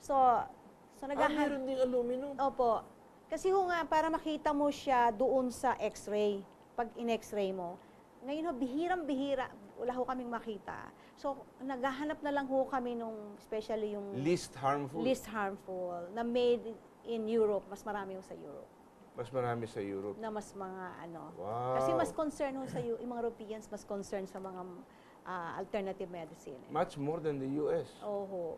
So Meron ding aluminum. Opo. Kasi nga, para makita mo siya doon sa x-ray, pag in-x-ray mo, ngayon bihirang-bihira, wala ho kaming makita. So, naghahanap na lang ho kami nung, especially yung Least harmful. na made in Europe, mas marami ho sa Europe. Mas marami sa Europe. Na mas mga Wow. Kasi mas concern ho sa yung mga Europeans, mas concern sa mga alternative medicine. Much more than the US. Oho.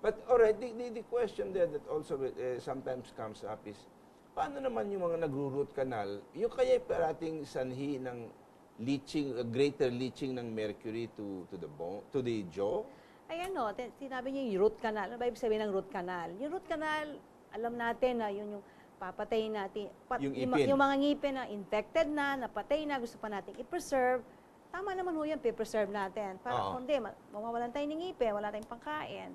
But alright, the question there that also sometimes comes up is, paano naman yung mga nagro-root canal, yung kaya parating sanhi ng leaching, greater leaching ng mercury to the bone, to the jaw? Ay sinabi niyo yung root canal. Ano ba ibig sabihin ng root canal? Yung root canal, alam natin na yun yung papatayin natin. Yung mga ngipin na infected na, napatay na, gusto pa natin i-preserve. Tama naman ho yan, i-preserve natin. Para kundi, mawawalan tayo ng ngipin, wala tayong pangkain.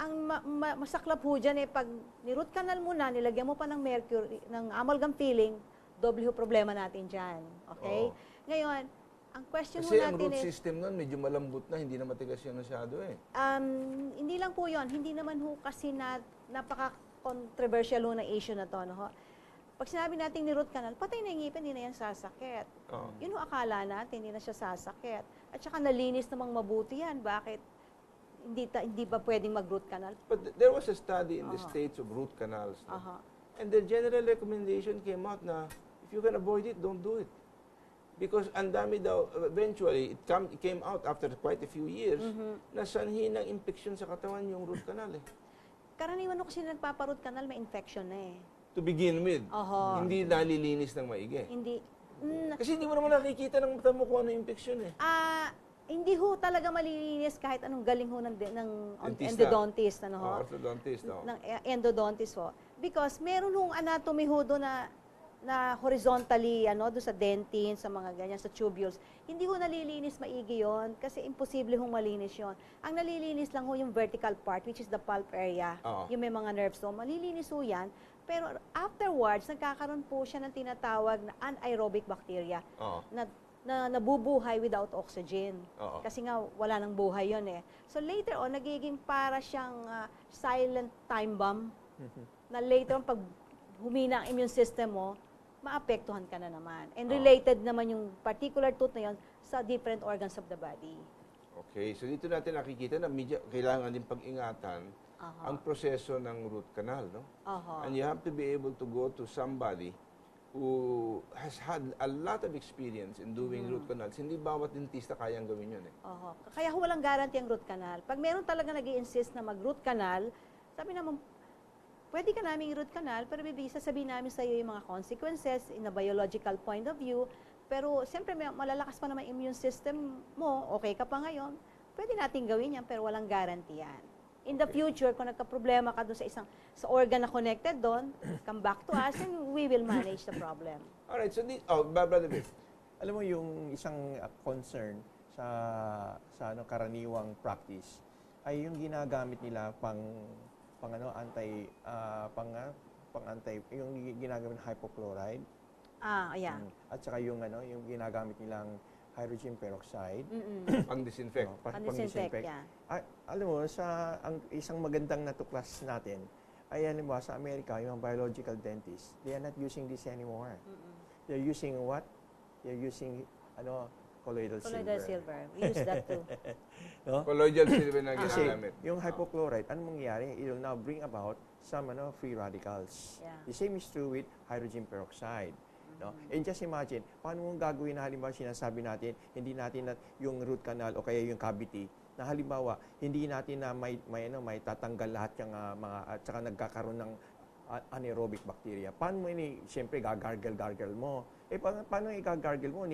Ang masaklap ho dyan pag ni-root canal mo na, nilagyan mo pa ng mercury, ng amalgam filling, doble ho problema natin dyan. Okay? Ngayon, ang question kasi ho natin ang root system nun, medyo malambot na, hindi na matigas yun masyado hindi lang po yun. Hindi naman ho kasi napaka-controversial ho ng issue na to. No? Pag sinabi natin ni root canal, patay na yung ngipin, hindi na yan sasakit. Yun ho akala natin, hindi na siya sasakit. At saka nalinis namang mabuti yan. Bakit? Hindi ba pwedeng mag-root canal? But there was a study in the States of root canals. And the general recommendation came out na, if you can avoid it, don't do it. Because ang dami daw, eventually, it came out after quite a few years, na sanhi ng infection sa katawan yung root canal Karaniwan kasi nagpapa-root canal, may infection na To begin with, hindi nalilinis ng maigi. Hindi. Kasi hindi mo naman nakikita ng mata mo kung ano infection Hindi ho talaga malilinis kahit anong galing ho ng endodontist. Orthodontist. Ng endodontist ho. Because meron hong anatomy ho doon na horizontally, doon sa dentin, sa mga ganyan, sa tubules. Hindi ho nalilinis maigi yon kasi imposible hong malinis yon. Ang nalilinis lang ho yung vertical part, which is the pulp area. Yung may mga nerves doon. Malilinis ho yan. Pero afterwards, nagkakaroon po siya ng tinatawag na anaerobic bacteria na nabubuhay without oxygen. Kasi nga, wala nang buhay yon So later on, nagiging para siyang silent time bomb na later on, pag humina ang immune system mo, maapektuhan ka na naman. And related naman yung particular tooth na yon sa different organs of the body. Okay, so dito natin nakikita na kailangan din pag-ingatan ang proseso ng root canal, no? And you have to be able to go to somebody who has had a lot of experience in doing root canals. Hindi bawat dentista kayang gawin yun Kaya walang guarantee ang root canal. Pag meron talaga nag-i-insist na mag-root canal, sabi naman, pwede ka namin i-root canal, pero sasabihin namin sa iyo yung mga consequences in a biological point of view. Pero siyempre, malalakas pa naman immune system mo, okay ka pa ngayon, pwede natin gawin yan, pero walang guarantee yan. In the future, kung nagka-problema ka doon sa organ na connected doon, come back to us and we will manage the problem. Alright, so Brother Bill. Alam mo yung isang concern sa karaniwang practice ay yung ginagamit nila pang yung ginagamit ng hypochloride. At saka yung ginagamit nilang hydrogen peroxide. Pang-disinfect. Pang-disinfect, yeah. Alam mo, ang isang magandang natuklas natin, ay sa Amerika, yung biological dentists, they are not using this anymore. They're using what? They're using, colloidal silver. We use that too. Colloidal silver na ginagamit. Yung hypochlorite, anong mangyayari? It will now bring about some free radicals. Yeah. The same is true with hydrogen peroxide. And just imagine, paano mong gagawin na halimbawa sinasabi natin, hindi natin yung root canal o kaya yung cavity, na halimbawa, hindi natin na may tatanggal lahat yung mga, at saka nagkakaroon ng anaerobic bacteria. Paano mo siyempre, gagargle mo. Paano i-gargle mo?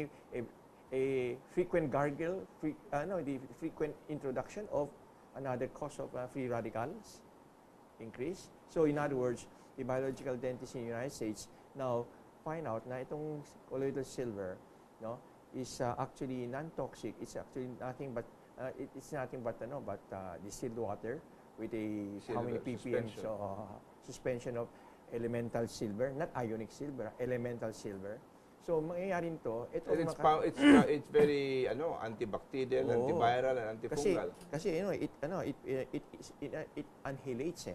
Frequent gargle, the frequent introduction of another cause of free radicals increase. So, in other words, the biological dentists in the United States now find out na itong colloidal silver is actually non-toxic. It's actually nothing but distilled water with how many ppm suspension of elemental silver, not ionic silver, elemental silver. So, mangyayari nito, ito And it's very antibacterial, Oo. antiviral, and antifungal. Kasi it annihilates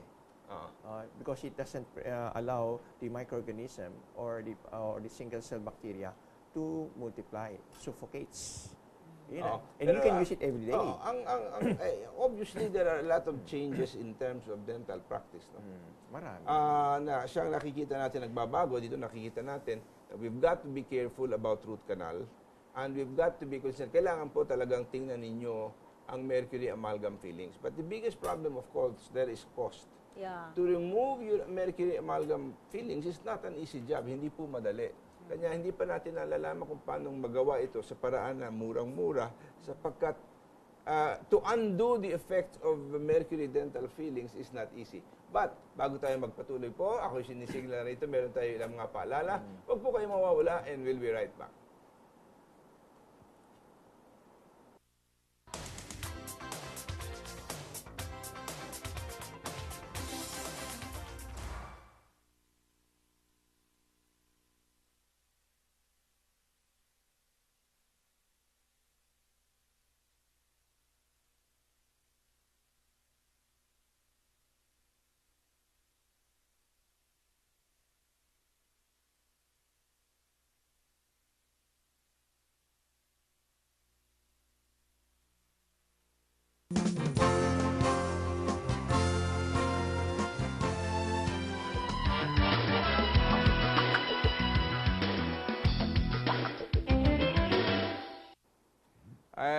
because it doesn't allow the microorganism or the single cell bacteria to multiply, suffocates. And you can use it every day. Obviously, there are a lot of changes in terms of dental practice. No? Marami. Siyang nakikita natin, nagbabago, dito nakikita natin, we've got to be careful about root canal and we've got to be concerned. Kailangan po talagang tingnan ninyo ang mercury amalgam fillings. But the biggest problem, of course, there is cost. Yeah. To remove your mercury amalgam fillings is not an easy job. Hindi po madali. Kanya hindi pa natin nalalaman kung paano magawa ito sa paraan na murang-mura sapagkat to undo the effects of mercury dental fillings is not easy. But, bago tayo magpatuloy po, ako sinisigla rito, meron tayo ilang mga paalala. Huwag po kayo mawawala and we'll be right back.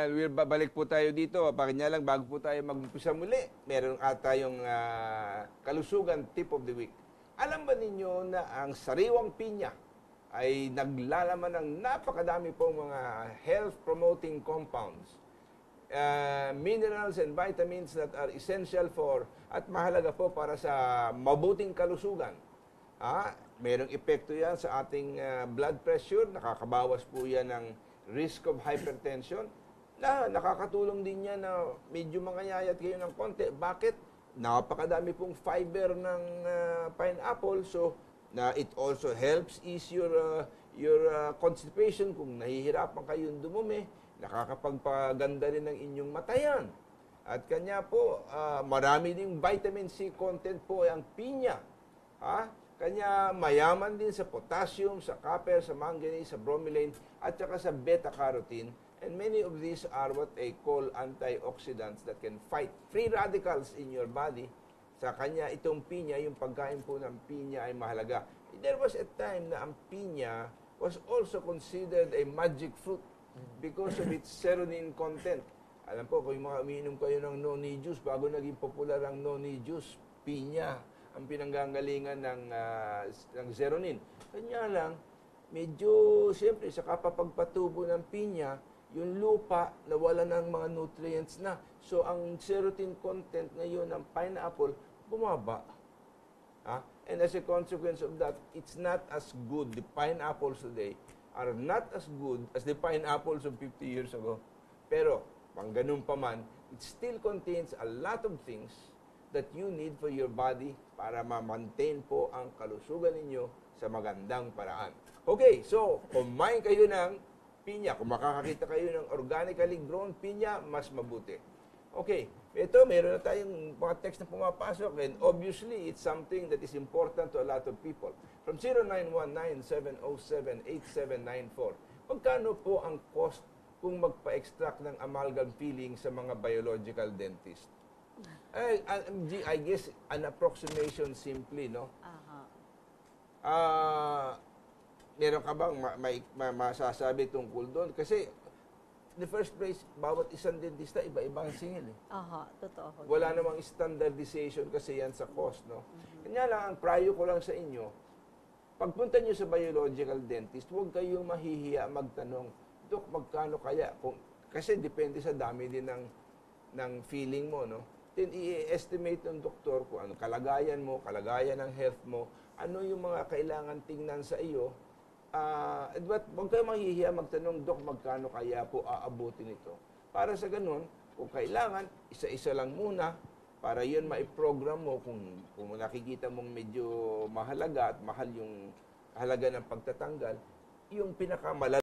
We're babalik po tayo dito. Pakinggan lang, bago po tayo mag-umpisa muli, meron tayong kalusugan tip of the week. Alam ba ninyo na ang sariwang pinya ay naglalaman ng napakadami pong mga health-promoting compounds, minerals and vitamins that are essential for at mahalaga po para sa mabuting kalusugan. Merong epekto yan sa ating blood pressure, nakakabawas po yan ng risk of hypertension. Nakakatulong din yan na medyo mangayayat kayo ng konti. Bakit? Napakadami pong fiber ng pineapple. So, it also helps ease your constipation. Kung nahihirapan kayong dumumi, nakakapagpaganda rin ng inyong matayan. At kanya po, marami ding vitamin C content po ang pinya. Kanya mayaman din sa potassium, sa copper, sa manganese, sa bromelain, at saka sa beta-carotene. And many of these are what I call antioxidants that can fight free radicals in your body. Sa kanya, itong pinya, yung pagkain po ng pinya ay mahalaga. There was a time na ang pinya was also considered a magic fruit because of its serotonin content. Alam po, kung umiinom kayo ng noni juice, bago naging popular ang noni juice, pinya ang pinanggagalingan ng serotonin. Kanya lang, medyo, siyempre, sa kapapagpatubo ng pinya, yung lupa nawala ng mga nutrients na. So, ang serotonin content ngayon ng pineapple, bumaba. And as a consequence of that, it's not as good. The pineapples today are not as good as the pineapples of 50 years ago. Pero, pang ganun pa man, it still contains a lot of things that you need for your body para ma-maintain po ang kalusugan ninyo sa magandang paraan. Okay, so, kumain kayo ng pinya. Kung makakakita kayo ng organically grown pinya, mas mabuti. Okay, ito, meron na tayong mga text na pumapasok and obviously, it's something that is important to a lot of people. From 0919-707-8794. Magkano po ang cost kung magpa-extract ng amalgam filling sa mga biological dentist? I guess, an approximation simply, no? Meron ka bang masasabi tungkol doon? Kasi, in the first place, bawat isang dentista, iba-iba ang singil. Totoo. Wala namang standardization kasi yan sa cost, no? Kanya lang, ang prayo ko lang sa inyo, pagpunta nyo sa biological dentist, huwag kayong mahihiya magtanong, Dok, magkano kaya? Kasi depende sa dami din ng feeling mo, no? Then, i-estimate ng doktor kung ano kalagayan mo, kalagayan ng health mo, ano yung mga kailangan tingnan sa iyo. But huwag kayo mahihiya magtanong, Dok, magkano kaya po aabutin ito? Para sa ganun, kung kailangan, isa-isa lang muna, para yun maiprogram mo kung nakikita mong medyo mahalaga at mahal yung halaga ng pagtatanggal, yung pinakamalala